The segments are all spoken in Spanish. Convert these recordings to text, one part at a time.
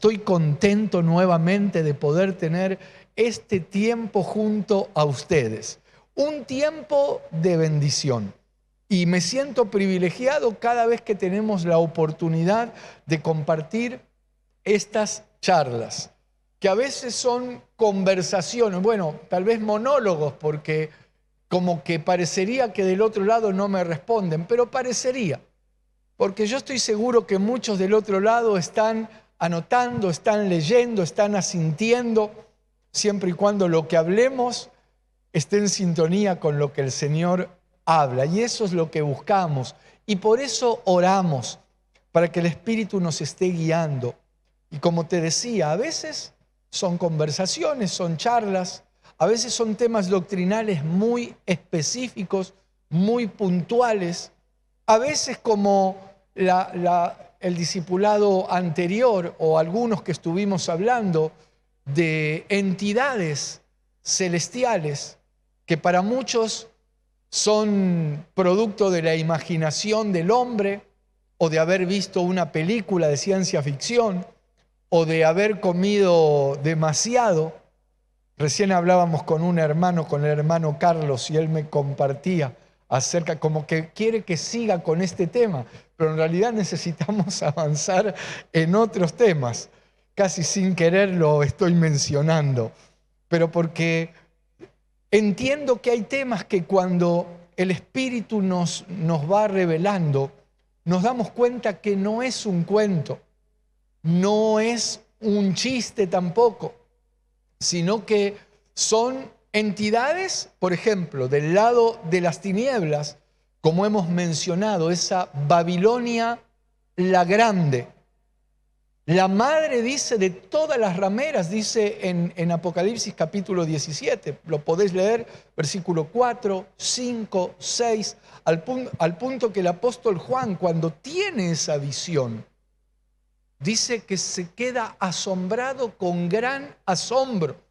estoy contento nuevamente de poder tener este tiempo junto a ustedes. Un tiempo de bendición. Y me siento privilegiado cada vez que tenemos la oportunidad de compartir estas charlas, que a veces son conversaciones, bueno, tal vez monólogos, porque como que parecería que del otro lado no me responden, pero parecería, porque yo estoy seguro que muchos del otro lado están anotando, están leyendo, están asintiendo, siempre y cuando lo que hablemos esté en sintonía con lo que el Señor habla. Y eso es lo que buscamos. Y por eso oramos, para que el Espíritu nos esté guiando. Y como te decía, a veces son conversaciones, son charlas, a veces son temas doctrinales muy específicos, muy puntuales, a veces como el discipulado anterior o algunos que estuvimos hablando de entidades celestiales que para muchos son producto de la imaginación del hombre o de haber visto una película de ciencia ficción o de haber comido demasiado. Recién hablábamos con un hermano, con el hermano Carlos, y él me compartía acerca, como que quiere que siga con este tema, pero en realidad necesitamos avanzar en otros temas. Casi sin querer lo estoy mencionando, pero porque entiendo que hay temas que cuando el Espíritu nos va revelando, nos damos cuenta que no es un cuento, no es un chiste tampoco, sino que son entidades, por ejemplo, del lado de las tinieblas, como hemos mencionado, esa Babilonia la Grande, la madre, dice, de todas las rameras, dice en Apocalipsis capítulo 17, lo podés leer, versículo 4, 5, 6, al punto que el apóstol Juan, cuando tiene esa visión, dice que se queda asombrado con gran asombro.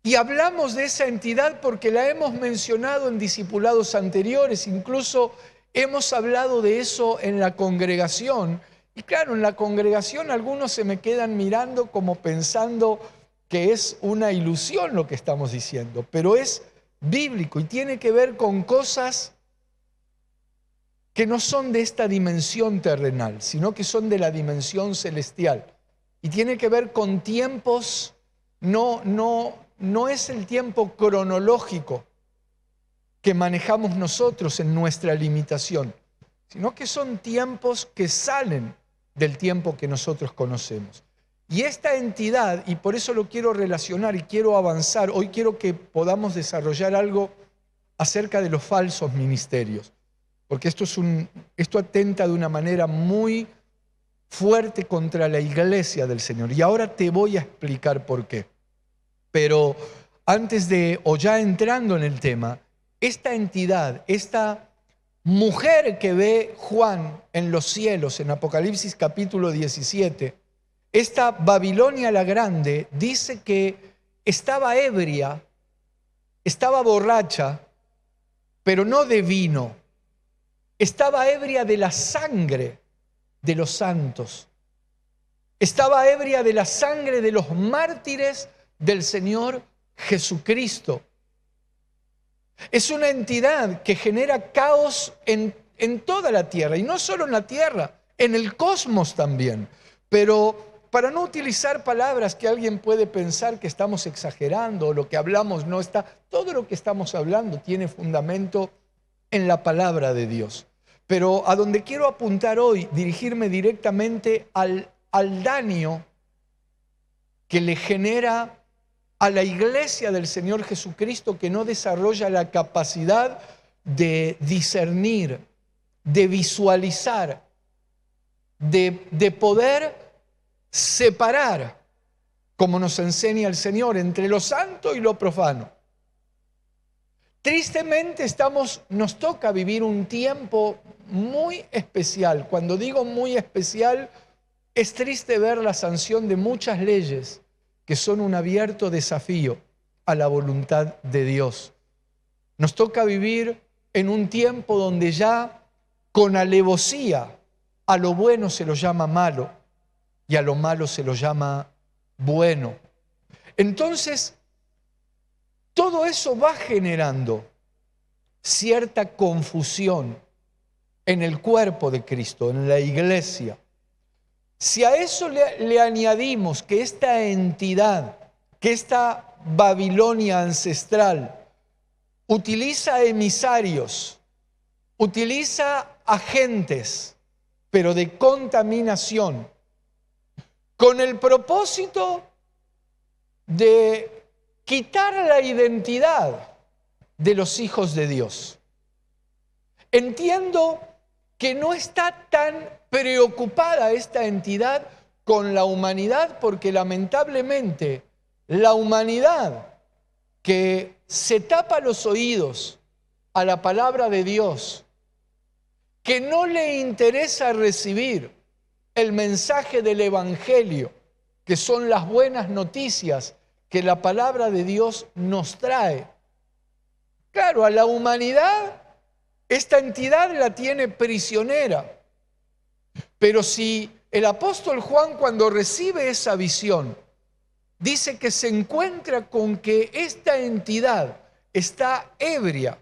Y hablamos de esa entidad porque la hemos mencionado en discipulados anteriores, incluso hemos hablado de eso en la congregación. Y claro, en la congregación algunos se me quedan mirando como pensando que es una ilusión lo que estamos diciendo, pero es bíblico y tiene que ver con cosas que no son de esta dimensión terrenal, sino que son de la dimensión celestial. Y tiene que ver con tiempos, no es el tiempo cronológico que manejamos nosotros en nuestra limitación, sino que son tiempos que salen del tiempo que nosotros conocemos. Y esta entidad, y por eso lo quiero relacionar y quiero avanzar, hoy quiero que podamos desarrollar algo acerca de los falsos ministerios, porque esto atenta de una manera muy fuerte contra la iglesia del Señor. Y ahora te voy a explicar por qué. Pero antes de, o ya entrando en el tema, esta entidad, esta mujer que ve Juan en los cielos, en Apocalipsis capítulo 17, esta Babilonia la Grande, dice que estaba ebria, estaba borracha, pero no de vino. Estaba ebria de la sangre de los santos. Estaba ebria de la sangre de los mártires del Señor Jesucristo. Es una entidad que genera caos en toda la tierra, y no solo en la tierra, en el cosmos también. Pero para no utilizar palabras que alguien puede pensar que estamos exagerando o lo que hablamos no está, todo lo que estamos hablando tiene fundamento en la palabra de Dios. Pero a donde quiero apuntar hoy, dirigirme directamente al daño que le genera a la iglesia del Señor Jesucristo, que no desarrolla la capacidad de discernir, de visualizar, de poder separar, como nos enseña el Señor, entre lo santo y lo profano. Tristemente nos toca vivir un tiempo muy especial. Cuando digo muy especial, es triste ver la sanción de muchas leyes que son un abierto desafío a la voluntad de Dios. Nos toca vivir en un tiempo donde ya con alevosía a lo bueno se lo llama malo y a lo malo se lo llama bueno. Entonces, todo eso va generando cierta confusión en el cuerpo de Cristo, en la iglesia. Si a eso le añadimos que esta entidad, que esta Babilonia ancestral, utiliza emisarios, utiliza agentes, pero de contaminación, con el propósito de quitar la identidad de los hijos de Dios. Entiendo que no está tan preocupada esta entidad con la humanidad, porque lamentablemente la humanidad que se tapa los oídos a la palabra de Dios, que no le interesa recibir el mensaje del Evangelio, que son las buenas noticias que la palabra de Dios nos trae. Claro, a la humanidad esta entidad la tiene prisionera. Pero si el apóstol Juan, cuando recibe esa visión, dice que se encuentra con que esta entidad está ebria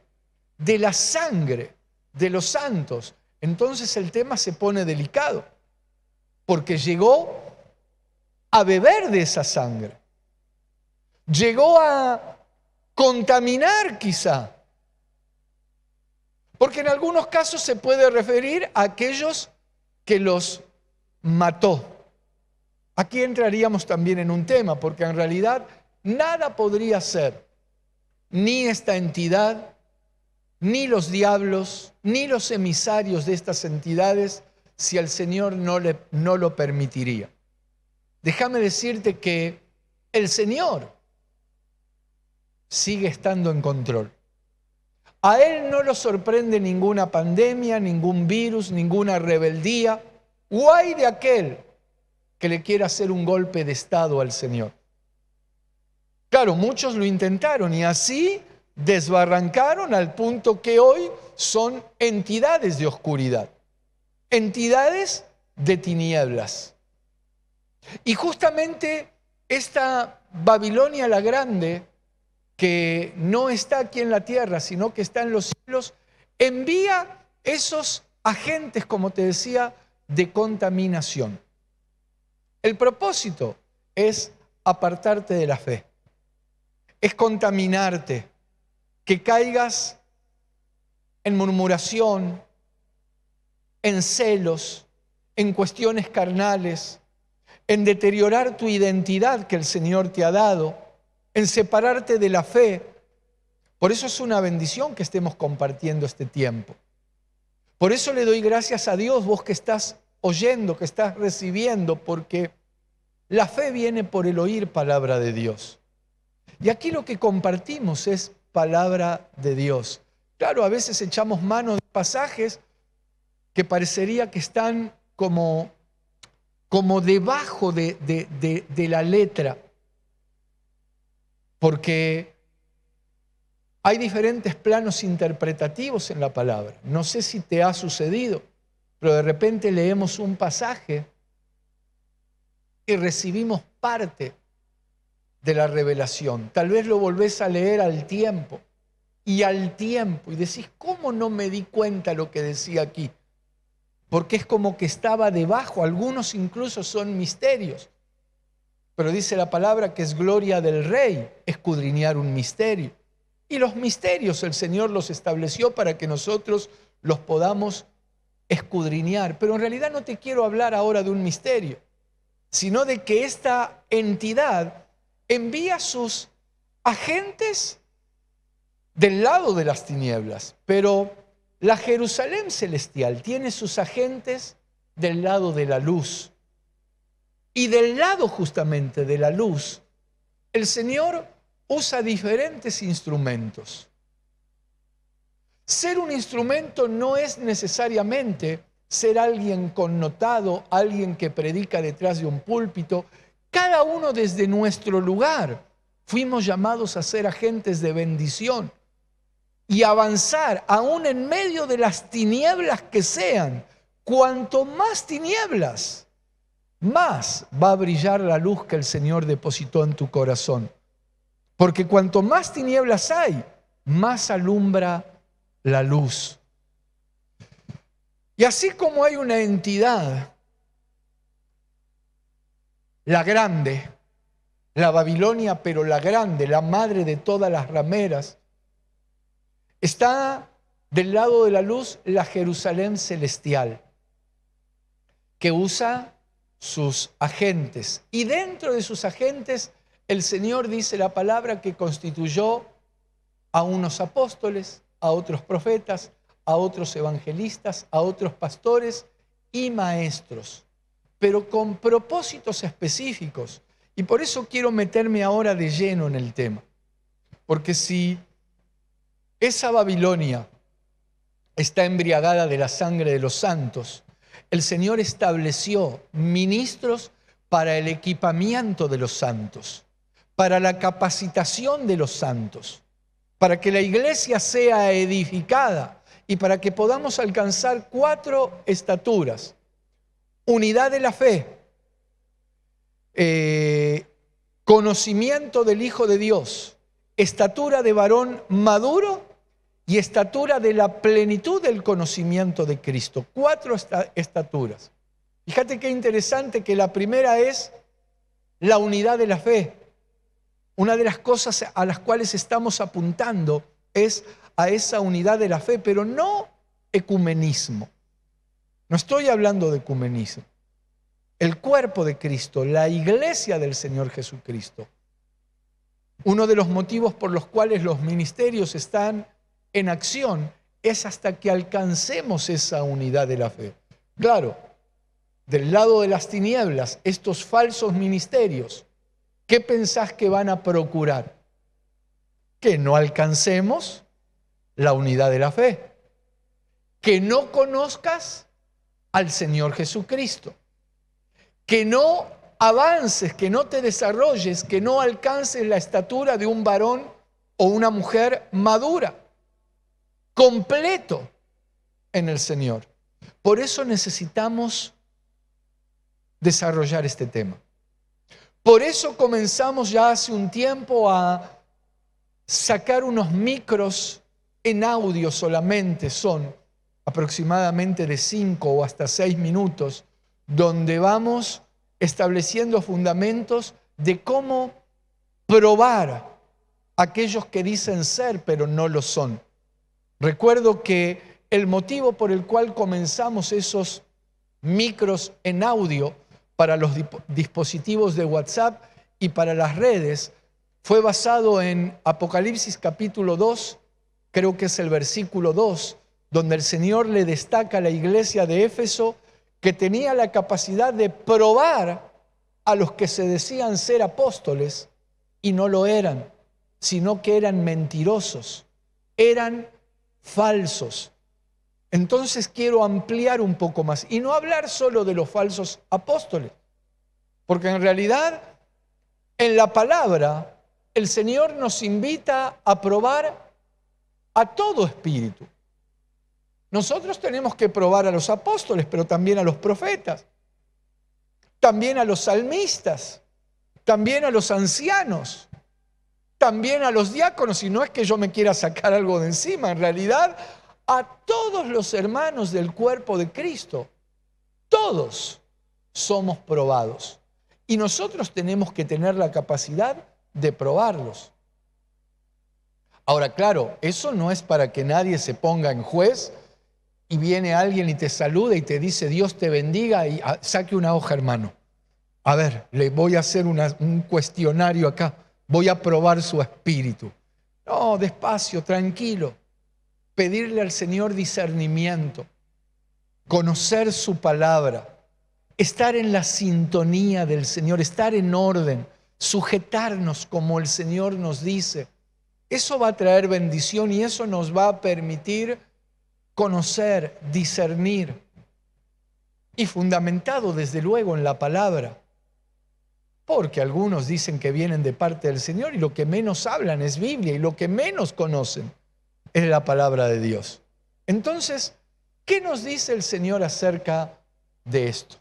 de la sangre de los santos, entonces el tema se pone delicado, porque llegó a beber de esa sangre, llegó a contaminar quizá, porque en algunos casos se puede referir a aquellos que los mató. Aquí entraríamos también en un tema, porque en realidad nada podría ser, ni esta entidad, ni los diablos, ni los emisarios de estas entidades, si el Señor no lo permitiría. Déjame decirte que el Señor sigue estando en control. A Él no lo sorprende ninguna pandemia, ningún virus, ninguna rebeldía. O hay de aquel que le quiera hacer un golpe de estado al Señor. Claro, muchos lo intentaron y así desbarrancaron al punto que hoy son entidades de oscuridad, entidades de tinieblas. Y justamente esta Babilonia la Grande, que no está aquí en la tierra, sino que está en los cielos, envía esos agentes, como te decía, de contaminación. El propósito es apartarte de la fe, es contaminarte, que caigas en murmuración, en celos, en cuestiones carnales, en deteriorar tu identidad que el Señor te ha dado, en separarte de la fe. Por eso es una bendición que estemos compartiendo este tiempo. Por eso le doy gracias a Dios, vos que estás oyendo, que estás recibiendo, porque la fe viene por el oír palabra de Dios. Y aquí lo que compartimos es palabra de Dios. Claro, a veces echamos mano de pasajes que parecería que están como debajo de la letra, porque hay diferentes planos interpretativos en la palabra. No sé si te ha sucedido, pero de repente leemos un pasaje y recibimos parte de la revelación. Tal vez lo volvés a leer al tiempo y decís, ¿cómo no me di cuenta lo que decía aquí? Porque es como que estaba debajo, algunos incluso son misterios. Pero dice la palabra que es gloria del Rey escudriñar un misterio. Y los misterios el Señor los estableció para que nosotros los podamos escudriñar. Pero en realidad no te quiero hablar ahora de un misterio, sino de que esta entidad envía sus agentes del lado de las tinieblas, pero la Jerusalén celestial tiene sus agentes del lado de la luz. Y del lado justamente de la luz, el Señor usa diferentes instrumentos. Ser un instrumento no es necesariamente ser alguien connotado, alguien que predica detrás de un púlpito. Cada uno desde nuestro lugar fuimos llamados a ser agentes de bendición y avanzar aún en medio de las tinieblas que sean. Cuanto más tinieblas, más va a brillar la luz que el Señor depositó en tu corazón. Porque cuanto más tinieblas hay, más alumbra la luz. Y así como hay una entidad, la grande, la Babilonia, pero la grande, la madre de todas las rameras, está del lado de la luz la Jerusalén celestial, que usa sus agentes. Y dentro de sus agentes, el Señor dice la palabra que constituyó a unos apóstoles, a otros profetas, a otros evangelistas, a otros pastores y maestros, pero con propósitos específicos. Y por eso quiero meterme ahora de lleno en el tema. Porque si esa Babilonia está embriagada de la sangre de los santos, el Señor estableció ministros para el equipamiento de los santos, para la capacitación de los santos, para que la iglesia sea edificada y para que podamos alcanzar 4 estaturas: unidad de la fe, conocimiento del Hijo de Dios, estatura de varón maduro y estatura de la plenitud del conocimiento de Cristo. 4 estaturas. Fíjate qué interesante que la primera es la unidad de la fe. Una de las cosas a las cuales estamos apuntando es a esa unidad de la fe, pero no ecumenismo. No estoy hablando de ecumenismo. El cuerpo de Cristo, la iglesia del Señor Jesucristo. Uno de los motivos por los cuales los ministerios están en acción es hasta que alcancemos esa unidad de la fe. Claro, del lado de las tinieblas, estos falsos ministerios, ¿qué pensás que van a procurar? Que no alcancemos la unidad de la fe, que no conozcas al Señor Jesucristo, que no avances, que no te desarrolles, que no alcances la estatura de un varón o una mujer madura, completo en el Señor. Por eso necesitamos desarrollar este tema. Por eso comenzamos ya hace un tiempo a sacar unos micros en audio solamente, son aproximadamente de 5 o hasta 6 minutos, donde vamos estableciendo fundamentos de cómo probar a aquellos que dicen ser pero no lo son. Recuerdo que el motivo por el cual comenzamos esos micros en audio para los dispositivos de WhatsApp y para las redes fue basado en Apocalipsis capítulo 2, creo que es el versículo 2, donde el Señor le destaca a la iglesia de Éfeso que tenía la capacidad de probar a los que se decían ser apóstoles y no lo eran, sino que eran mentirosos, eran falsos. Entonces quiero ampliar un poco más y no hablar solo de los falsos apóstoles, porque en realidad en la palabra el Señor nos invita a probar a todo espíritu. Nosotros tenemos que probar a los apóstoles, pero también a los profetas, también a los salmistas, también a los ancianos, también a los diáconos. Y no es que yo me quiera sacar algo de encima, en realidad a todos los hermanos del cuerpo de Cristo, todos somos probados. Y nosotros tenemos que tener la capacidad de probarlos. Ahora, claro, eso no es para que nadie se ponga en juez y viene alguien y te saluda y te dice Dios te bendiga y saque una hoja, hermano. A ver, le voy a hacer un cuestionario acá, voy a probar su espíritu. No, despacio, tranquilo. Pedirle al Señor discernimiento, conocer su palabra, estar en la sintonía del Señor, estar en orden, sujetarnos como el Señor nos dice. Eso va a traer bendición y eso nos va a permitir conocer, discernir y fundamentado desde luego en la palabra. Porque algunos dicen que vienen de parte del Señor y lo que menos hablan es Biblia y lo que menos conocen es la palabra de Dios. Entonces, ¿qué nos dice el Señor acerca de esto?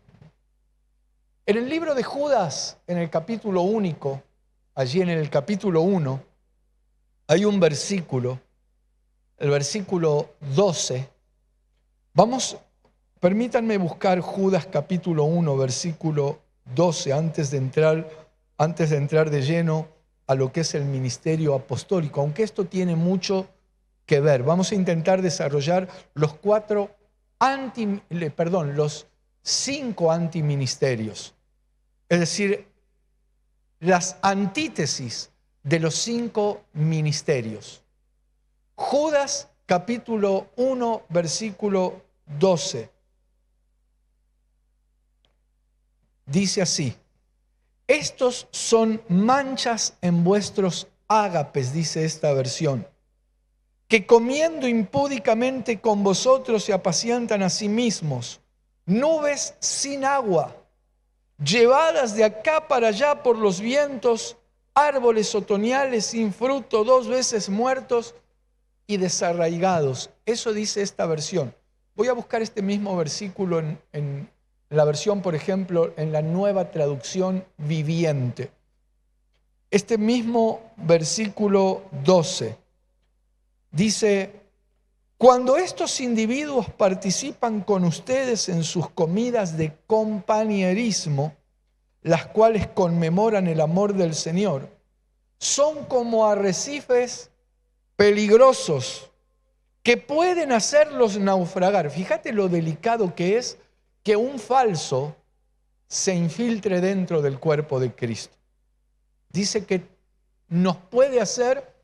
En el libro de Judas, en el capítulo único, allí en el capítulo 1, hay un versículo, el versículo 12. Permítanme buscar Judas capítulo 1, versículo 12, antes de entrar de lleno a lo que es el ministerio apostólico, aunque esto tiene mucho que ver. Vamos a intentar desarrollar los 5 antiministerios, es decir, las antítesis de los 5 ministerios. Judas capítulo 1, versículo 12. Dice así: estos son manchas en vuestros ágapes, dice esta versión, que comiendo impúdicamente con vosotros se apacientan a sí mismos, nubes sin agua, llevadas de acá para allá por los vientos, árboles otoñales sin fruto, 2 veces muertos y desarraigados. Eso dice esta versión. Voy a buscar este mismo versículo en la versión, por ejemplo, en la Nueva Traducción Viviente. Este mismo versículo 12 dice: cuando estos individuos participan con ustedes en sus comidas de compañerismo, las cuales conmemoran el amor del Señor, son como arrecifes peligrosos que pueden hacerlos naufragar. Fíjate lo delicado que es que un falso se infiltre dentro del cuerpo de Cristo. Dice que nos puede hacer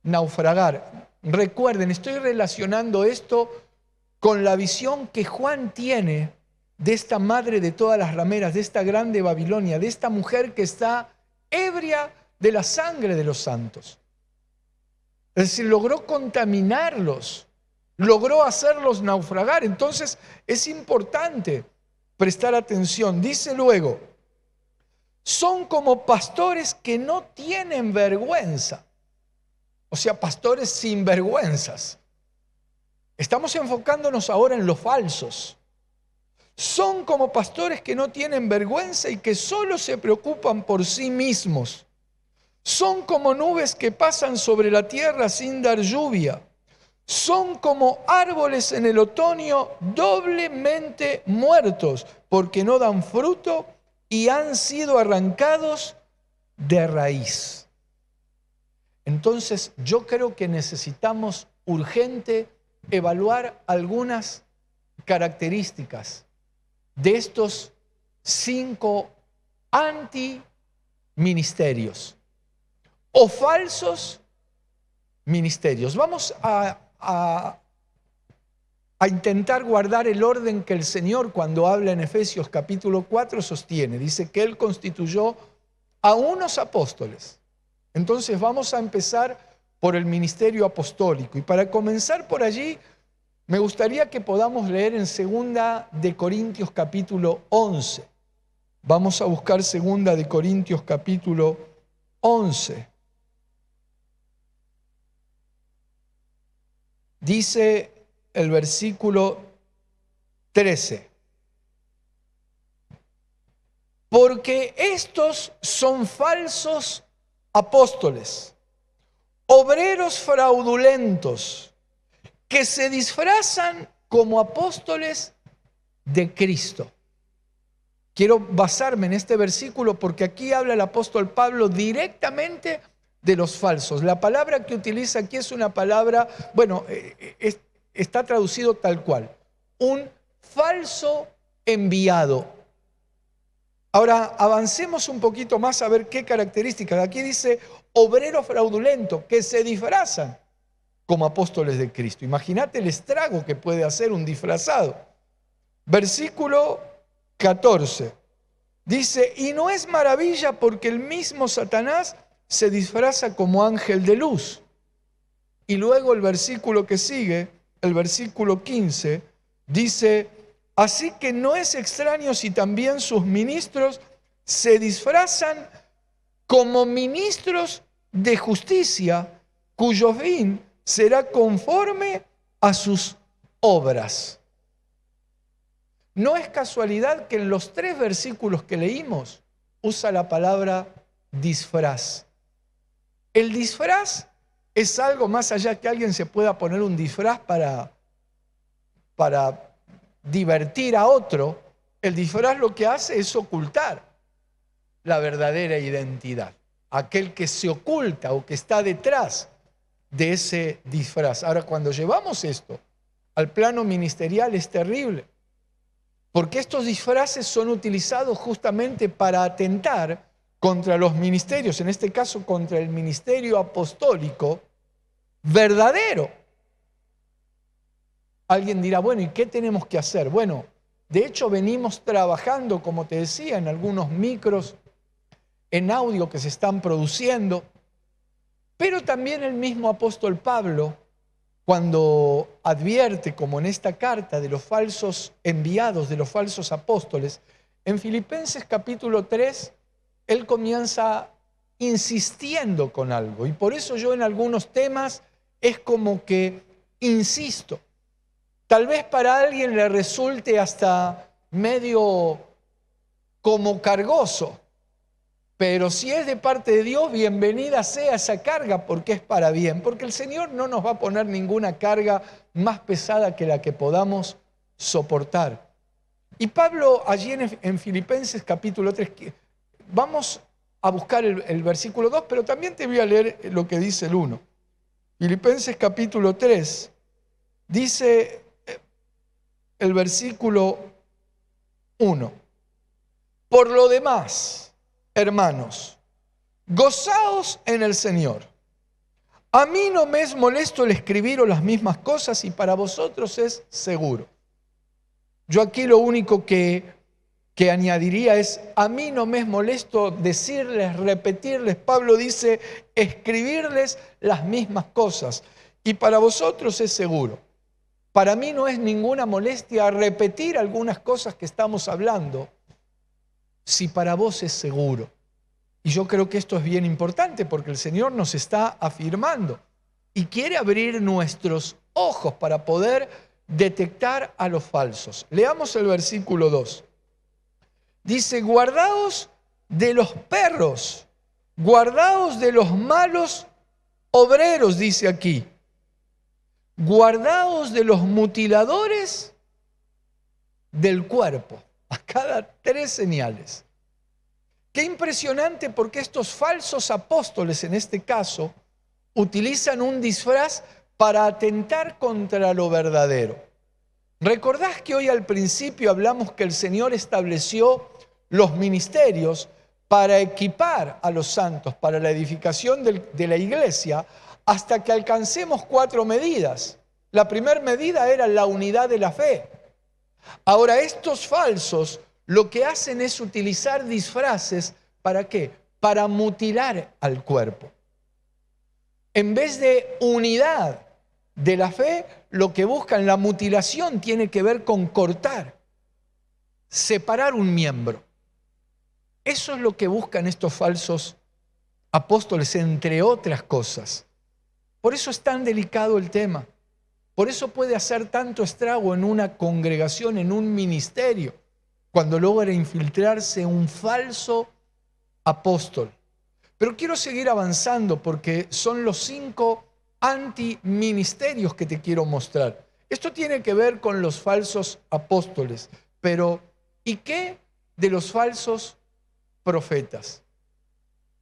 naufragar. Recuerden, estoy relacionando esto con la visión que Juan tiene de esta madre de todas las rameras, de esta grande Babilonia, de esta mujer que está ebria de la sangre de los santos. Es decir, logró contaminarlos, logró hacerlos naufragar. Entonces es importante prestar atención. Dice luego: son como pastores que no tienen vergüenza. O sea, pastores sin vergüenzas. Estamos enfocándonos ahora en los falsos. Son como pastores que no tienen vergüenza y que solo se preocupan por sí mismos. Son como nubes que pasan sobre la tierra sin dar lluvia. Son como árboles en el otoño doblemente muertos, porque no dan fruto y han sido arrancados de raíz. Entonces, yo creo que necesitamos urgente evaluar algunas características de estos 5 antiministerios o falsos ministerios. Vamos a intentar guardar el orden que el Señor, cuando habla en Efesios capítulo 4, sostiene. Dice que Él constituyó a unos apóstoles. Entonces vamos a empezar por el ministerio apostólico. Y para comenzar por allí, me gustaría que podamos leer en 2 de Corintios capítulo 11. Vamos a buscar 2 de Corintios capítulo 11. Dice el versículo 13: porque estos son falsos apóstoles, obreros fraudulentos, que se disfrazan como apóstoles de Cristo. Quiero basarme en este versículo porque aquí habla el apóstol Pablo directamente de los falsos. La palabra que utiliza aquí es una palabra, está traducido tal cual: un falso enviado. Ahora avancemos un poquito más a ver qué características. Aquí dice obrero fraudulento, que se disfrazan como apóstoles de Cristo. Imagínate el estrago que puede hacer un disfrazado. Versículo 14. Dice: y no es maravilla porque el mismo Satanás se disfraza como ángel de luz. Y luego el versículo que sigue, el versículo 15, dice: así que no es extraño si también sus ministros se disfrazan como ministros de justicia, cuyo fin será conforme a sus obras. No es casualidad que en los 3 versículos que leímos usa la palabra disfraz. El disfraz es algo más allá que alguien se pueda poner un disfraz para divertir a otro. El disfraz lo que hace es ocultar la verdadera identidad. Aquel que se oculta o que está detrás de ese disfraz. Ahora, cuando llevamos esto al plano ministerial es terrible, porque estos disfraces son utilizados justamente para atentar contra los ministerios, en este caso contra el ministerio apostólico verdadero. Alguien dirá, bueno, ¿y qué tenemos que hacer? Bueno, de hecho venimos trabajando, como te decía, en algunos micros en audio que se están produciendo, pero también el mismo apóstol Pablo, cuando advierte, como en esta carta, de los falsos enviados, de los falsos apóstoles, en Filipenses capítulo 3, él comienza insistiendo con algo. Y por eso yo en algunos temas es como que insisto. Tal vez para alguien le resulte hasta medio como cargoso, pero si es de parte de Dios, bienvenida sea esa carga porque es para bien, porque el Señor no nos va a poner ninguna carga más pesada que la que podamos soportar. Y Pablo allí en Filipenses capítulo 3, vamos a buscar el versículo 2, pero también te voy a leer lo que dice el 1. Filipenses capítulo 3, dice el versículo 1. Por lo demás, hermanos, gozaos en el Señor. A mí no me es molesto el escribiros las mismas cosas y para vosotros es seguro. Yo aquí lo único que añadiría es, a mí no me es molesto decirles, repetirles. Pablo dice, escribirles las mismas cosas y para vosotros es seguro. Para mí no es ninguna molestia repetir algunas cosas que estamos hablando, si para vos es seguro. Y yo creo que esto es bien importante porque el Señor nos está afirmando y quiere abrir nuestros ojos para poder detectar a los falsos. Leamos el versículo 2. Dice, guardaos de los perros, guardaos de los malos obreros, dice aquí. Guardaos de los mutiladores del cuerpo. Acá da 3 señales. Qué impresionante porque estos falsos apóstoles, en este caso, utilizan un disfraz para atentar contra lo verdadero. ¿Recordás que hoy al principio hablamos que el Señor estableció los ministerios para equipar a los santos, para la edificación de la iglesia, hasta que alcancemos 4 medidas? La primera medida era la unidad de la fe. Ahora, estos falsos lo que hacen es utilizar disfraces, ¿para qué? Para mutilar al cuerpo. En vez de unidad de la fe, lo que buscan, la mutilación, tiene que ver con cortar, separar un miembro. Eso es lo que buscan estos falsos apóstoles, entre otras cosas. Por eso es tan delicado el tema. Por eso puede hacer tanto estrago en una congregación, en un ministerio, cuando logra infiltrarse un falso apóstol. Pero quiero seguir avanzando porque son los 5 antiministerios que te quiero mostrar. Esto tiene que ver con los falsos apóstoles, pero ¿y qué de los falsos profetas?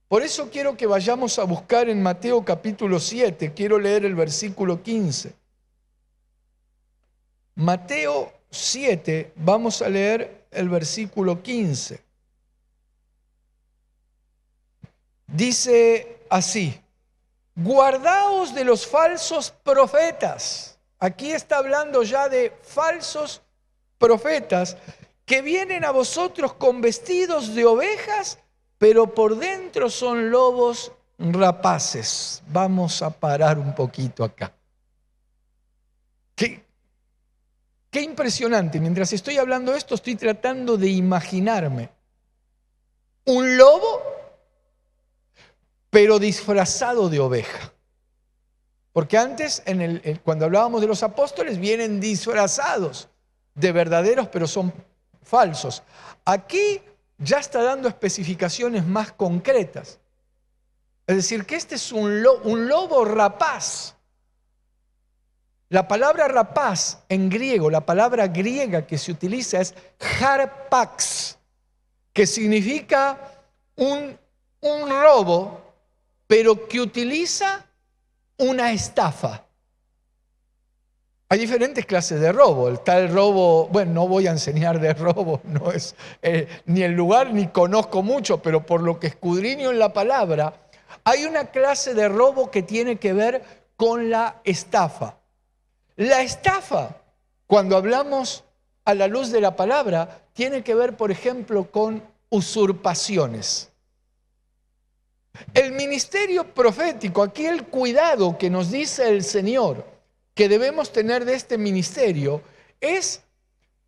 Por eso quiero que vayamos a buscar en Mateo capítulo 7, quiero leer el versículo 15. Mateo 7, vamos a leer el versículo 15. Dice así, guardaos de los falsos profetas. Aquí está hablando ya de falsos profetas que vienen a vosotros con vestidos de ovejas, pero por dentro son lobos rapaces. Vamos a parar un poquito acá. Qué impresionante. Mientras estoy hablando esto, estoy tratando de imaginarme un lobo, pero disfrazado de oveja. Porque antes, cuando hablábamos de los apóstoles, vienen disfrazados de verdaderos, pero son falsos. Aquí ya está dando especificaciones más concretas. Es decir, que este es un lobo rapaz. La palabra rapaz en griego, la palabra griega que se utiliza es harpax, que significa un robo, pero que utiliza una estafa. Hay diferentes clases de robo. El tal robo, bueno, no voy a enseñar de robo, no es ni el lugar ni conozco mucho, pero por lo que escudriño en la palabra, hay una clase de robo que tiene que ver con la estafa. La estafa, cuando hablamos a la luz de la palabra, tiene que ver, por ejemplo, con usurpaciones. El ministerio profético, aquí el cuidado que nos dice el Señor que debemos tener de este ministerio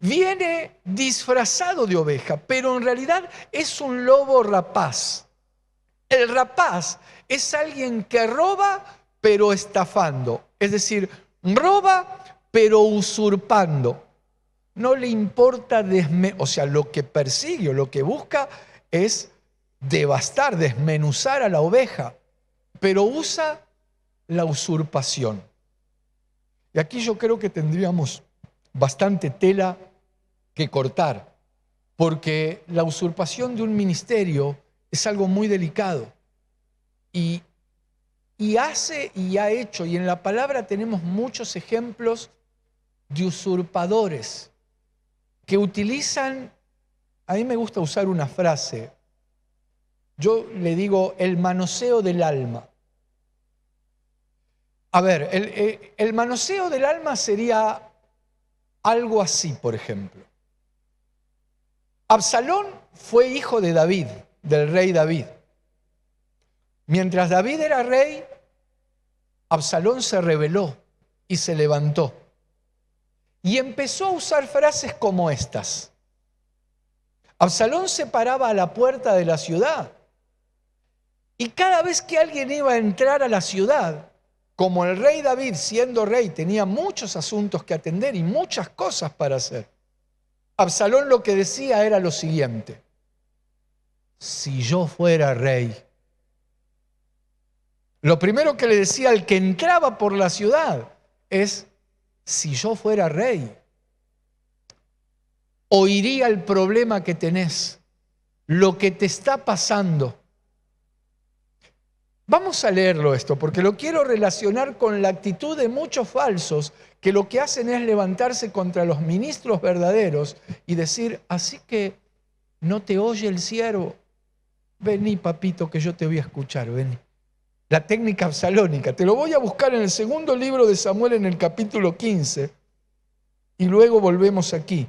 viene disfrazado de oveja, pero en realidad es un lobo rapaz. El rapaz es alguien que roba, pero estafando. Es decir, roba, pero usurpando. No le importa, o sea, lo que persigue o lo que busca es devastar, desmenuzar a la oveja, pero usa la usurpación. Y aquí yo creo que tendríamos bastante tela que cortar, porque la usurpación de un ministerio es algo muy delicado. Y hace y ha hecho, y en la palabra tenemos muchos ejemplos de usurpadores que utilizan, a mí me gusta usar una frase, yo le digo el manoseo del alma. A ver, el manoseo del alma sería algo así, por ejemplo. Absalón fue hijo de David, del rey David. Mientras David era rey, Absalón se rebeló y se levantó. Y empezó a usar frases como estas. Absalón se paraba a la puerta de la ciudad. Y cada vez que alguien iba a entrar a la ciudad, como el rey David, siendo rey, tenía muchos asuntos que atender y muchas cosas para hacer, Absalón lo que decía era lo siguiente: si yo fuera rey. Lo primero que le decía al que entraba por la ciudad es: si yo fuera rey, oiría el problema que tenés, lo que te está pasando. Vamos a leerlo esto, porque lo quiero relacionar con la actitud de muchos falsos que lo que hacen es levantarse contra los ministros verdaderos y decir: así que no te oye el siervo. Vení, papito, que yo te voy a escuchar, vení. La técnica absalónica. Te lo voy a buscar en el segundo libro de Samuel, en el capítulo 15, y luego volvemos aquí.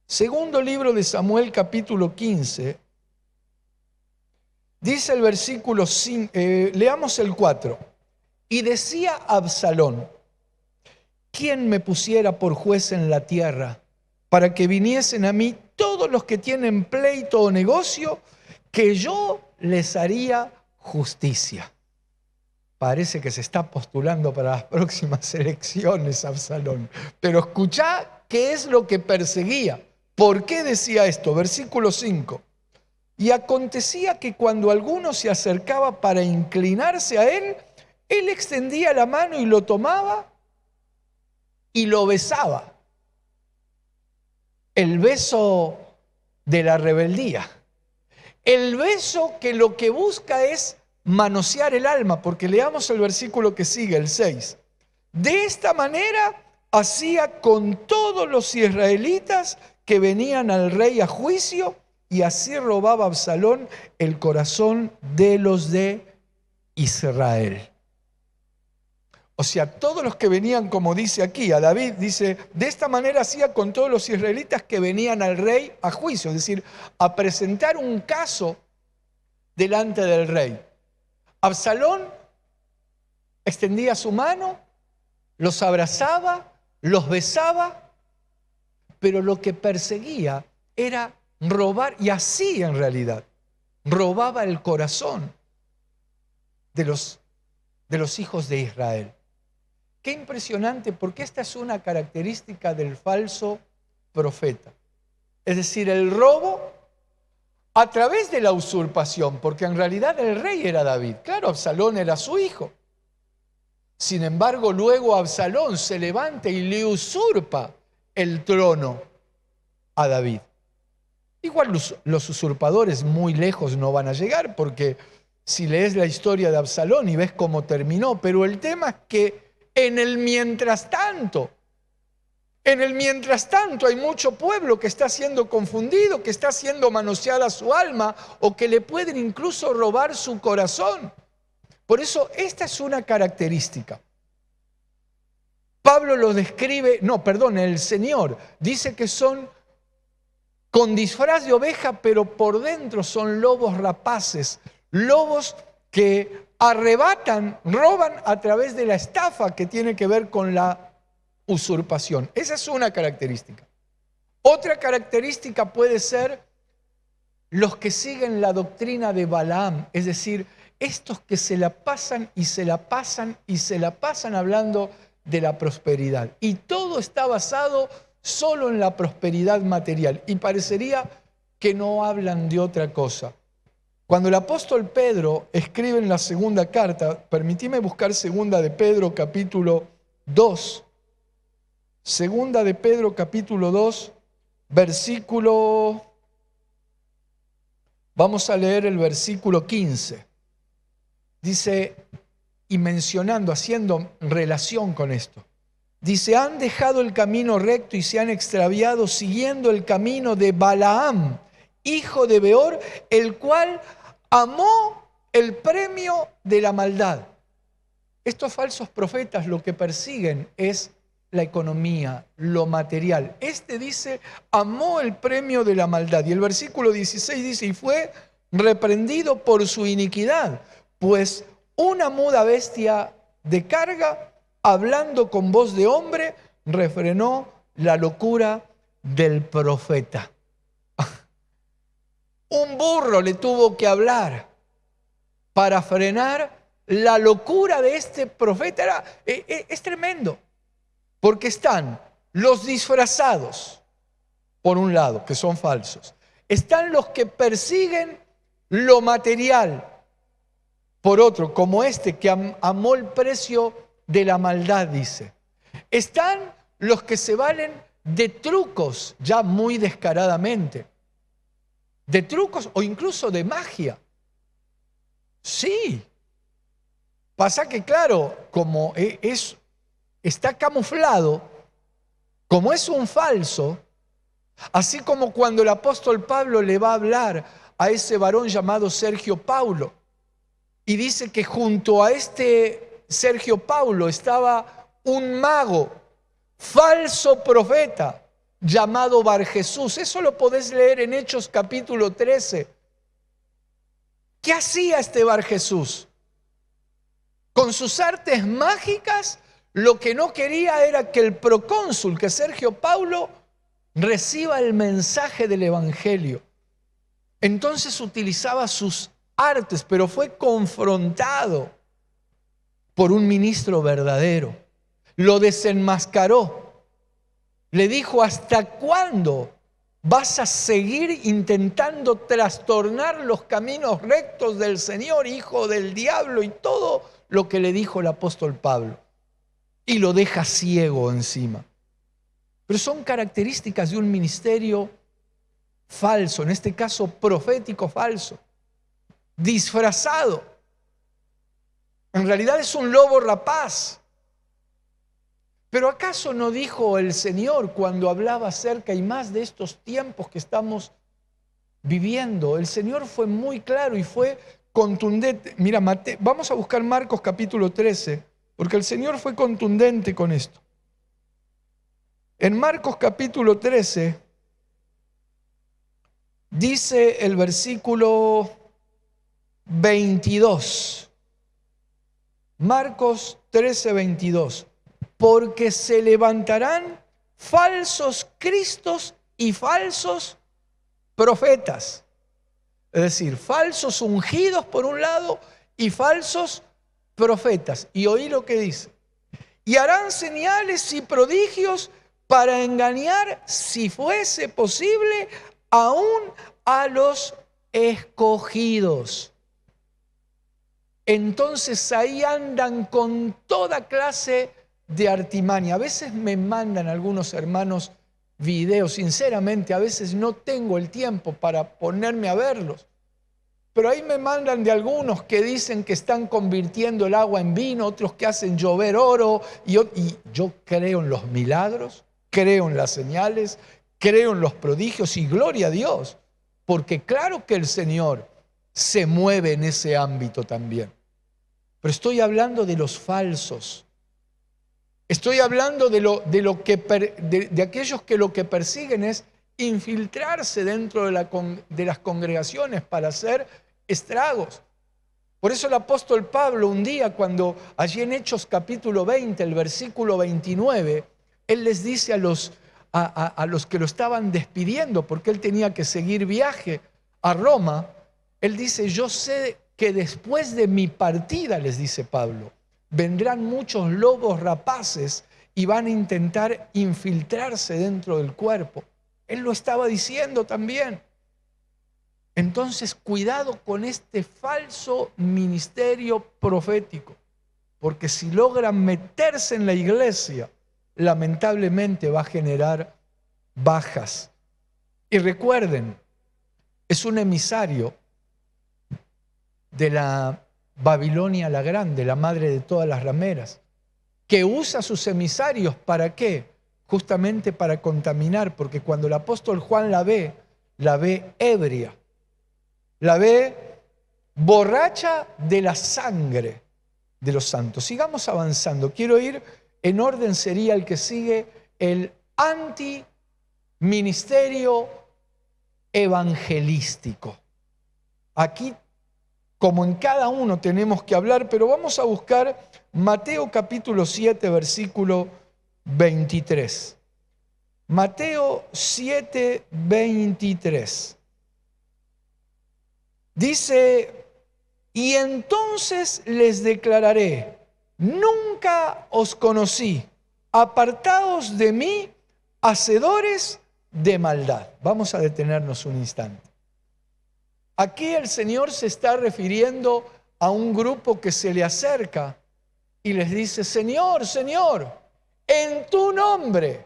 Segundo libro de Samuel, capítulo 15. Dice el versículo 5, leamos el 4. Y decía Absalón: ¿quién me pusiera por juez en la tierra para que viniesen a mí todos los que tienen pleito o negocio, que yo les haría justicia? Parece que se está postulando para las próximas elecciones Absalón. Pero escuchá qué es lo que perseguía. ¿Por qué decía esto? Versículo 5. Y acontecía que cuando alguno se acercaba para inclinarse a él, él extendía la mano y lo tomaba y lo besaba. El beso de la rebeldía. El beso que lo que busca es manosear el alma, porque leamos el versículo que sigue, el 6. De esta manera hacía con todos los israelitas que venían al rey a juicio, y así robaba Absalón el corazón de los de Israel. O sea, todos los que venían, como dice aquí, a David, dice, de esta manera hacía con todos los israelitas que venían al rey a juicio, es decir, a presentar un caso delante del rey. Absalón extendía su mano, los abrazaba, los besaba, pero lo que perseguía era robar, y así en realidad, robaba el corazón de los hijos de Israel. qué impresionante, porque esta es una característica del falso profeta. Es decir, el robo a través de la usurpación, porque en realidad el rey era David. Claro, Absalón era su hijo. Sin embargo, luego Absalón se levanta y le usurpa el trono a David. Igual los usurpadores muy lejos no van a llegar, porque si lees la historia de Absalón y ves cómo terminó, pero el tema es que en el mientras tanto hay mucho pueblo que está siendo confundido, que está siendo manoseada su alma o que le pueden incluso robar su corazón. Por eso esta es una característica. Pablo lo describe, el Señor dice que son con disfraz de oveja, pero por dentro son lobos rapaces, lobos que arrebatan, roban a través de la estafa que tiene que ver con la usurpación. Esa es una característica. Otra característica puede ser los que siguen la doctrina de Balaam, es decir, estos que se la pasan y se la pasan y se la pasan hablando de la prosperidad. Y todo está basado solo en la prosperidad material. Y parecería que no hablan de otra cosa. Cuando el apóstol Pedro escribe en la segunda carta, permitime buscar segunda de Pedro capítulo 2. Segunda de Pedro capítulo 2, versículo... Vamos a leer el versículo 15. Dice, y mencionando, haciendo relación con esto, dice, han dejado el camino recto y se han extraviado siguiendo el camino de Balaam, hijo de Beor, el cual amó el premio de la maldad. Estos falsos profetas lo que persiguen es la economía, lo material. Este dice, amó el premio de la maldad. Y el versículo 16 dice, y fue reprendido por su iniquidad, pues una muda bestia de carga, hablando con voz de hombre, refrenó la locura del profeta. Un burro le tuvo que hablar para frenar la locura de este profeta. Es tremendo, porque están los disfrazados, por un lado, que son falsos. Están los que persiguen lo material, por otro, como este que amó el precio de la maldad, dice. Están los que se valen de trucos, ya muy descaradamente, de trucos o incluso de magia. Sí. Pasa que, claro, como está camuflado, como es un falso, así como cuando el apóstol Pablo le va a hablar a ese varón llamado Sergio Paulo, y dice que junto a este Sergio Paulo estaba un mago, falso profeta, llamado Barjesús. Eso lo podés leer en Hechos capítulo 13. ¿Qué hacía este Barjesús? Con sus artes mágicas, lo que no quería era que el procónsul, que Sergio Paulo, reciba el mensaje del evangelio. Entonces utilizaba sus artes, pero fue confrontado por un ministro verdadero. Lo desenmascaró. Le dijo, ¿hasta cuándo vas a seguir intentando trastornar los caminos rectos del Señor, hijo del diablo? Y todo lo que le dijo el apóstol Pablo. Y lo deja ciego encima. Pero son características de un ministerio falso, en este caso profético falso, disfrazado. En realidad es un lobo rapaz. Pero ¿acaso no dijo el Señor cuando hablaba acerca y más de estos tiempos que estamos viviendo? El Señor fue muy claro y fue contundente. Mira, vamos a buscar Marcos capítulo 13, porque el Señor fue contundente con esto. En Marcos capítulo 13 dice el versículo 22. Marcos 13, 22. Porque se levantarán falsos cristos y falsos profetas. Es decir, falsos ungidos por un lado y falsos profetas. Y oí lo que dice. y harán señales y prodigios para engañar, si fuese posible, aún a los escogidos. Entonces ahí andan con toda clase de artimaña. A veces me mandan algunos hermanos videos, sinceramente, a veces no tengo el tiempo para ponerme a verlos. Pero ahí me mandan de algunos que dicen que están convirtiendo el agua en vino, otros que hacen llover oro. Y yo creo en los milagros, creo en las señales, creo en los prodigios y gloria a Dios. Porque claro que el Señor se mueve en ese ámbito también. Pero estoy hablando de los falsos. Estoy hablando de aquellos que lo que persiguen es infiltrarse dentro de las congregaciones para hacer estragos. Por eso el apóstol Pablo un día, cuando allí en Hechos capítulo 20, el versículo 29, él les dice a los que lo estaban despidiendo, porque él tenía que seguir viaje a Roma, él dice: yo sé que después de mi partida, les dice Pablo, vendrán muchos lobos rapaces y van a intentar infiltrarse dentro del cuerpo. Él lo estaba diciendo también. Entonces, cuidado con este falso ministerio profético, porque si logran meterse en la iglesia, lamentablemente va a generar bajas. Y recuerden, es un emisario de la Babilonia la Grande, la madre de todas las rameras, que usa sus emisarios, ¿para qué? Justamente para contaminar, porque cuando el apóstol Juan la ve ebria, la ve borracha de la sangre de los santos. Sigamos avanzando. Quiero ir en orden, sería el que sigue, el antiministerio evangelístico. Aquí, como en cada uno, tenemos que hablar, pero vamos a buscar Mateo capítulo 7, versículo 23. Mateo 7, 23. Dice: y entonces les declararé, nunca os conocí, apartaos de mí, hacedores de maldad. Vamos a detenernos un instante. Aquí el Señor se está refiriendo a un grupo que se le acerca y les dice: Señor, Señor, en tu nombre.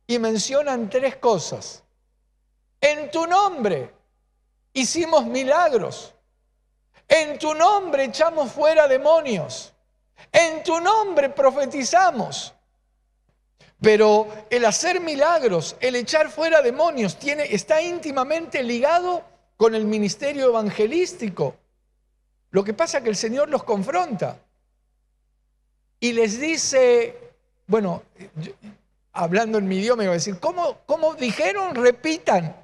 Y mencionan tres cosas. En tu nombre hicimos milagros. En tu nombre echamos fuera demonios. En tu nombre profetizamos. Pero el hacer milagros, el echar fuera demonios, está íntimamente ligado con el ministerio evangelístico. Lo que pasa es que el Señor los confronta y les dice, bueno, hablando en mi idioma, iba a decir, ¿cómo dijeron? Repitan.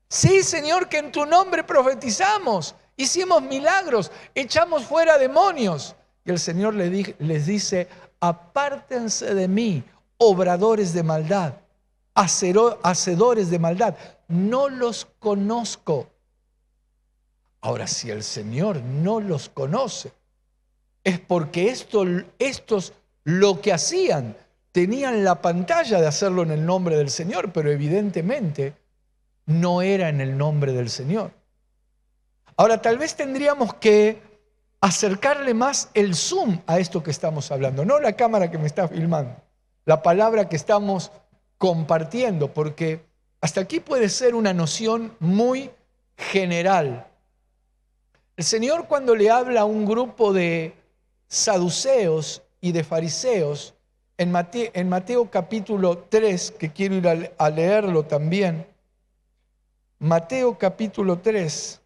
Sí, Señor, que en tu nombre profetizamos, hicimos milagros, echamos fuera demonios. Y el Señor les dice: apártense de mí, obradores de maldad, hacedores de maldad, no los conozco. Ahora, si el Señor no los conoce, es porque estos lo que hacían, tenían la pantalla de hacerlo en el nombre del Señor, pero evidentemente no era en el nombre del Señor. Ahora, tal vez tendríamos que acercarle más el zoom a esto que estamos hablando, no la cámara que me está filmando, la palabra que estamos compartiendo, porque hasta aquí puede ser una noción muy general. El Señor, cuando le habla a un grupo de saduceos y de fariseos, en Mateo capítulo 3, que quiero ir a leerlo también, Mateo capítulo 3,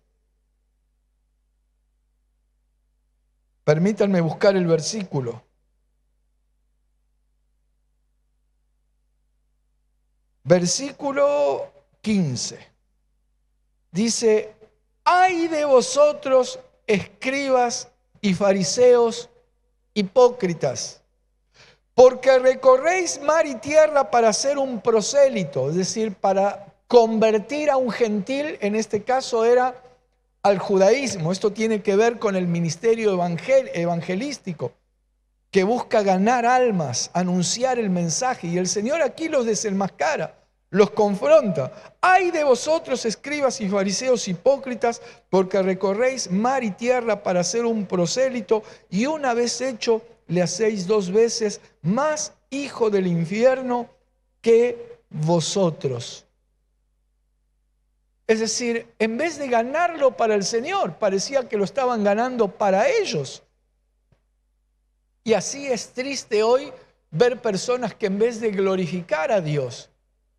permítanme buscar el versículo. Versículo 15. Dice: ¡ay de vosotros, escribas y fariseos hipócritas! Porque recorréis mar y tierra para ser un prosélito, es decir, para convertir a un gentil, en este caso era al judaísmo. Esto tiene que ver con el ministerio evangelístico. que busca ganar almas, anunciar el mensaje. Y el Señor aquí los desenmascara, los confronta. ¡Ay de vosotros, escribas y fariseos hipócritas, porque recorréis mar y tierra para hacer un prosélito, y una vez hecho le hacéis 2 veces más hijo del infierno que vosotros! Es decir, en vez de ganarlo para el Señor, parecía que lo estaban ganando para ellos. Y así es triste hoy ver personas que en vez de glorificar a Dios,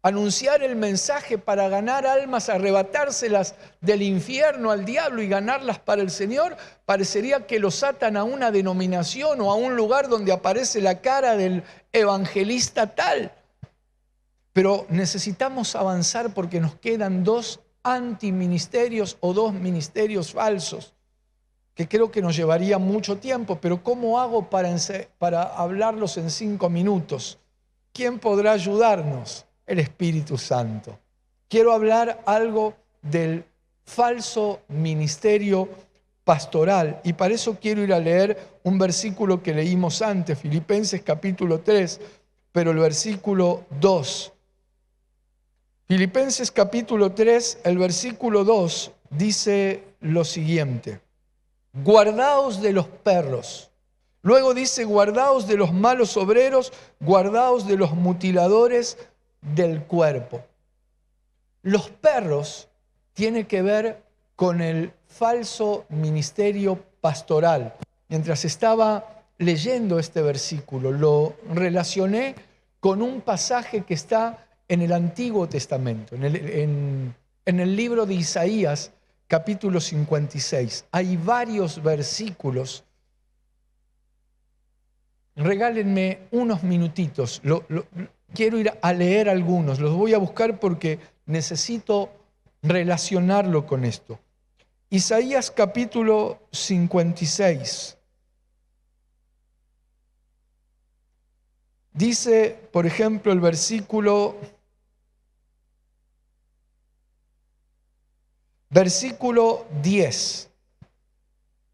anunciar el mensaje para ganar almas, arrebatárselas del infierno al diablo y ganarlas para el Señor, parecería que los atan a una denominación o a un lugar donde aparece la cara del evangelista tal. Pero necesitamos avanzar porque nos quedan 2 antiministerios o 2 ministerios falsos, que creo que nos llevaría mucho tiempo, pero ¿cómo hago para hablarlos en 5 minutos? ¿Quién podrá ayudarnos? El Espíritu Santo. Quiero hablar algo del falso ministerio pastoral, y para eso quiero ir a leer un versículo que leímos antes, Filipenses capítulo 3, pero el versículo 2. Filipenses capítulo 3, el versículo 2 dice lo siguiente: guardaos de los perros. Luego dice: guardaos de los malos obreros, guardaos de los mutiladores del cuerpo. Los perros tienen que ver con el falso ministerio pastoral. Mientras estaba leyendo este versículo, lo relacioné con un pasaje que está en el Antiguo Testamento, en el libro de Isaías, capítulo 56. Hay varios versículos. Regálenme unos minutitos. Quiero ir a leer algunos. Los voy a buscar porque necesito relacionarlo con esto. Isaías capítulo 56. Dice, por ejemplo, el versículo 10.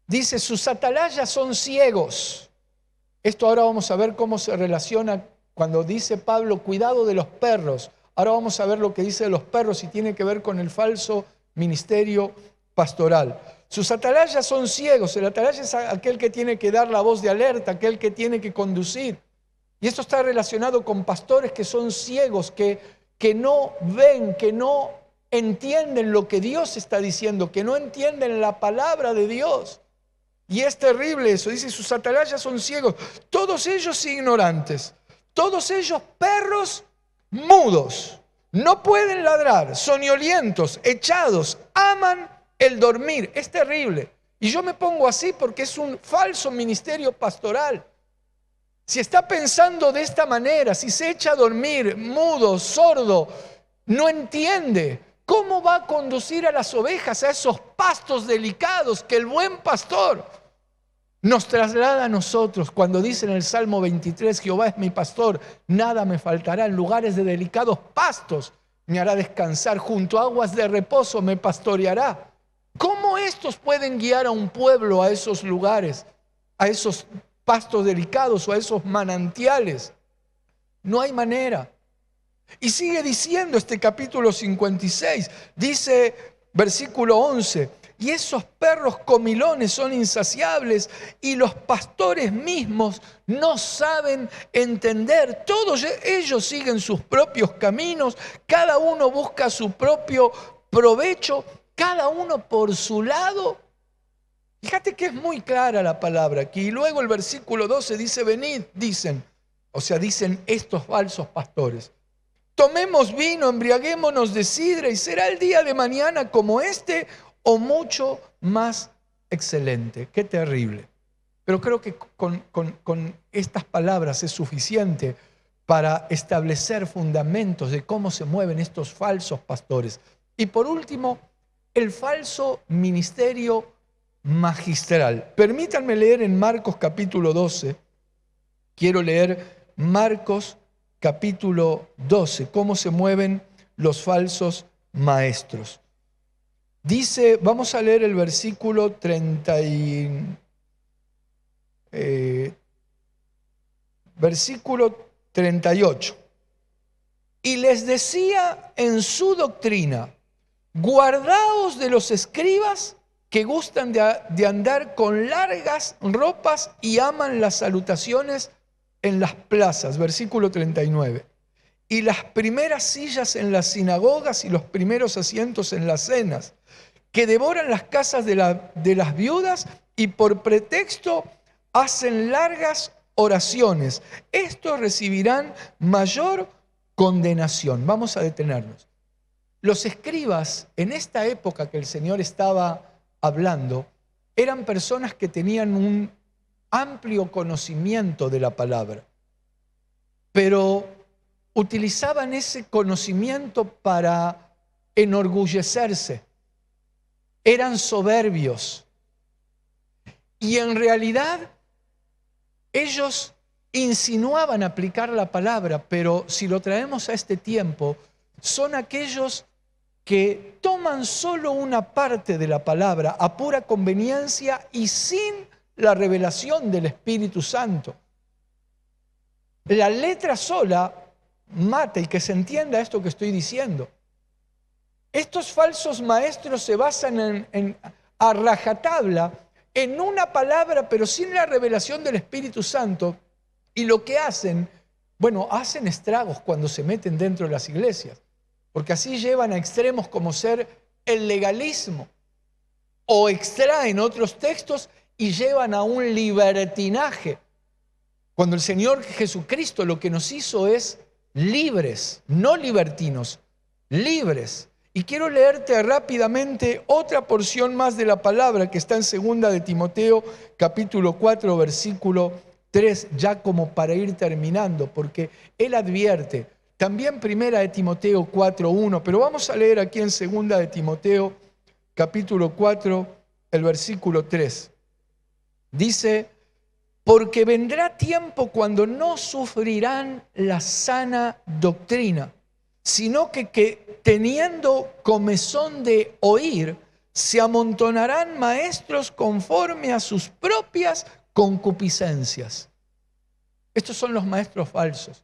Dice: sus atalayas son ciegos. Esto ahora vamos a ver cómo se relaciona cuando dice Pablo, cuidado de los perros. Ahora vamos a ver lo que dice de los perros y tiene que ver con el falso ministerio pastoral. Sus atalayas son ciegos. El atalaya es aquel que tiene que dar la voz de alerta, aquel que tiene que conducir. Y esto está relacionado con pastores que son ciegos, que no ven, que no entienden lo que Dios está diciendo, que no entienden la palabra de Dios. Y es terrible eso. Dice: sus atalayas son ciegos, todos ellos ignorantes, todos ellos perros mudos, no pueden ladrar, soñolientos, echados, aman el dormir. Es terrible. Y yo me pongo así porque es un falso ministerio pastoral. Si está pensando de esta manera, si se echa a dormir, mudo, sordo, no entiende, ¿cómo va a conducir a las ovejas a esos pastos delicados que el buen pastor nos traslada a nosotros? Cuando dice en el Salmo 23, Jehová es mi pastor, nada me faltará, en lugares de delicados pastos me hará descansar, junto a aguas de reposo me pastoreará. ¿Cómo estos pueden guiar a un pueblo a esos lugares, a esos pastos delicados o a esos manantiales? No hay manera. Y sigue diciendo este capítulo 56, dice versículo 11: y esos perros comilones son insaciables y los pastores mismos no saben entender. Todos ellos siguen sus propios caminos, cada uno busca su propio provecho, cada uno por su lado. Fíjate que es muy clara la palabra aquí. Y luego el versículo 12 dice: venid, dicen estos falsos pastores, tomemos vino, embriaguémonos de sidra, y será el día de mañana como este o mucho más excelente. Qué terrible. Pero creo que con estas palabras es suficiente para establecer fundamentos de cómo se mueven estos falsos pastores. Y por último, el falso ministerio magistral. Permítanme leer en Marcos capítulo 12. Quiero leer Marcos capítulo 12, cómo se mueven los falsos maestros. Dice, vamos a leer el versículo 30 y versículo 38. Y les decía en su doctrina: guardaos de los escribas que gustan de andar con largas ropas y aman las salutaciones en las plazas. Versículo 39. Y las primeras sillas en las sinagogas y los primeros asientos en las cenas, que devoran las casas de las viudas y por pretexto hacen largas oraciones. Estos recibirán mayor condenación. Vamos a detenernos. Los escribas, en esta época que el Señor estaba hablando, eran personas que tenían un amplio conocimiento de la palabra, pero utilizaban ese conocimiento para enorgullecerse. Eran soberbios. Y en realidad ellos insinuaban aplicar la palabra, pero si lo traemos a este tiempo, son aquellos que toman solo una parte de la palabra a pura conveniencia y sin la revelación del Espíritu Santo. La letra sola mata, y que se entienda esto que estoy diciendo. Estos falsos maestros se basan a rajatabla en una palabra, pero sin la revelación del Espíritu Santo, y lo que hacen, hacen estragos cuando se meten dentro de las iglesias, porque así llevan a extremos como ser el legalismo, o extraen otros textos y llevan a un libertinaje, cuando el Señor Jesucristo lo que nos hizo es libres, no libertinos, libres. Y quiero leerte rápidamente otra porción más de la palabra que está en 2 de Timoteo, capítulo 4, versículo 3, ya como para ir terminando, porque él advierte, también 1 de Timoteo 4, 1, pero vamos a leer aquí en 2 de Timoteo, capítulo 4, el versículo 3. Dice: porque vendrá tiempo cuando no sufrirán la sana doctrina, sino que teniendo comezón de oír, se amontonarán maestros conforme a sus propias concupiscencias. Estos son los maestros falsos,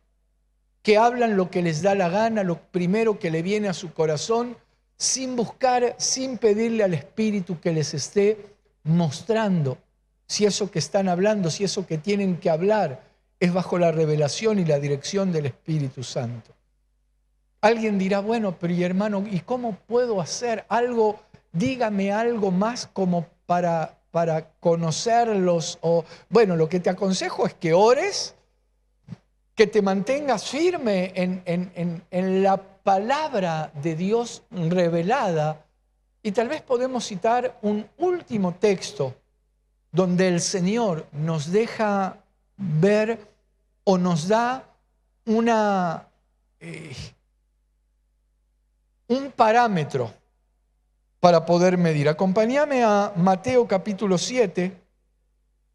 que hablan lo que les da la gana, lo primero que le viene a su corazón, sin buscar, sin pedirle al Espíritu que les esté mostrando si eso que están hablando, si eso que tienen que hablar es bajo la revelación y la dirección del Espíritu Santo. Alguien dirá, bueno, pero y hermano, ¿y cómo puedo hacer algo? Dígame algo más como para conocerlos. O, bueno, lo que te aconsejo es que ores, que te mantengas firme en la palabra de Dios revelada. Y tal vez podemos citar un último texto donde el Señor nos deja ver o nos da un parámetro para poder medir. Acompáñame a Mateo capítulo 7.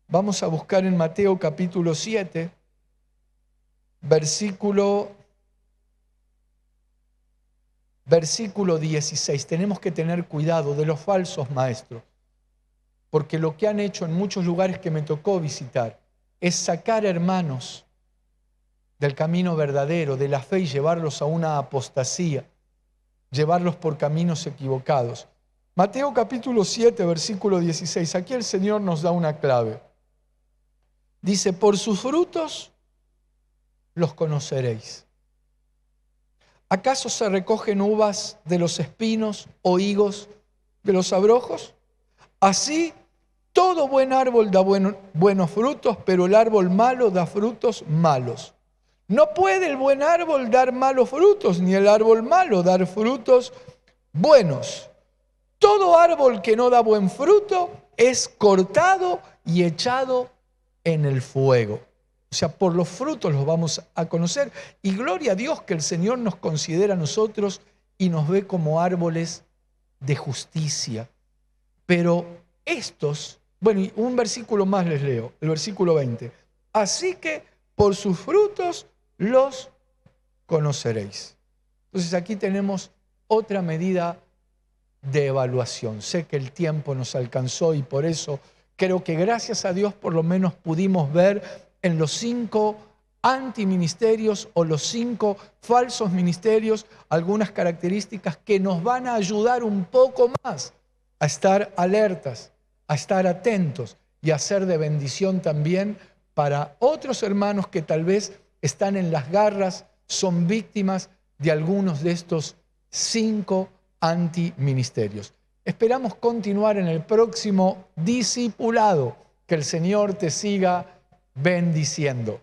Vamos a buscar en Mateo capítulo 7, versículo 16. Tenemos que tener cuidado de los falsos maestros, porque lo que han hecho en muchos lugares que me tocó visitar es sacar hermanos del camino verdadero, de la fe, y llevarlos a una apostasía, llevarlos por caminos equivocados. Mateo capítulo 7, versículo 16. Aquí el Señor nos da una clave. Dice: por sus frutos los conoceréis. ¿Acaso se recogen uvas de los espinos o higos de los abrojos? Así, todo buen árbol da buenos frutos, pero el árbol malo da frutos malos. No puede el buen árbol dar malos frutos, ni el árbol malo dar frutos buenos. Todo árbol que no da buen fruto es cortado y echado en el fuego. O sea, por los frutos los vamos a conocer. Y gloria a Dios que el Señor nos considera a nosotros y nos ve como árboles de justicia. Pero estos, y un versículo más les leo, el versículo 20. Así que por sus frutos los conoceréis. Entonces aquí tenemos otra medida de evaluación. Sé que el tiempo nos alcanzó y por eso creo que gracias a Dios por lo menos pudimos ver en los 5 antiministerios o los 5 falsos ministerios, algunas características que nos van a ayudar un poco más a estar alertas, a estar atentos y a ser de bendición también para otros hermanos que tal vez están en las garras, son víctimas de algunos de estos 5 antiministerios. Esperamos continuar en el próximo discipulado. Que el Señor te siga bendiciendo.